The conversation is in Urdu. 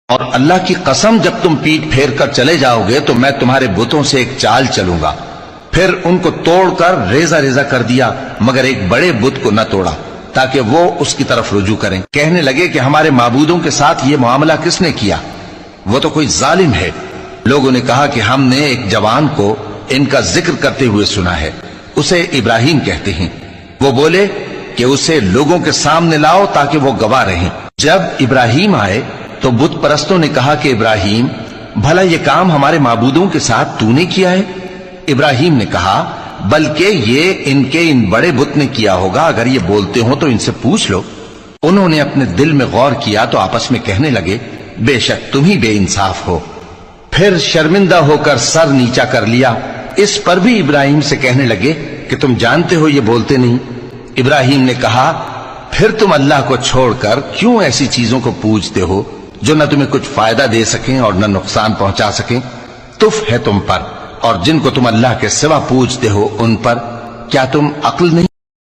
اور اللہ کی قسم جب تم پیٹ پھیر کر چلے جاؤ گے تو میں تمہارے بتوں سے ایک چال چلوں گا. پھر ان کو توڑ کر ریزہ ریزہ کر دیا مگر ایک بڑے بت کو نہ توڑا تاکہ وہ اس کی طرف رجوع کریں. کہنے لگے کہ ہمارے معبودوں کے ساتھ یہ معاملہ کس نے کیا؟ وہ تو کوئی ظالم ہے. لوگوں نے کہا کہ ہم نے ایک جوان کو ان کا ذکر کرتے ہوئے سنا ہے، اسے ابراہیم کہتے ہیں. وہ بولے کہ اسے لوگوں کے سامنے لاؤ تاکہ وہ گواہ رہیں. جب ابراہیم آئے تو بت پرستوں نے کہا کہ ابراہیم، بھلا یہ کام ہمارے معبودوں کے ساتھ تو نے کیا ہے؟ ابراہیم نے کہا بلکہ یہ ان بڑے بت نے کیا ہوگا. اگر یہ بولتے ہوں تو ان سے پوچھ لو. انہوں نے اپنے دل میں غور کیا تو آپس میں کہنے لگے بے شک تم ہی بے انصاف ہو. پھر شرمندہ ہو کر سر نیچا کر لیا. اس پر بھی ابراہیم سے کہنے لگے کہ تم جانتے ہو یہ بولتے نہیں. ابراہیم نے کہا پھر تم اللہ کو چھوڑ کر کیوں ایسی چیزوں کو پوجتے ہو جو نہ تمہیں کچھ فائدہ دے سکیں اور نہ نقصان پہنچا سکیں؟ تف ہے تم پر اور جن کو تم اللہ کے سوا پوجتے ہو ان پر. کیا تم عقل نہیں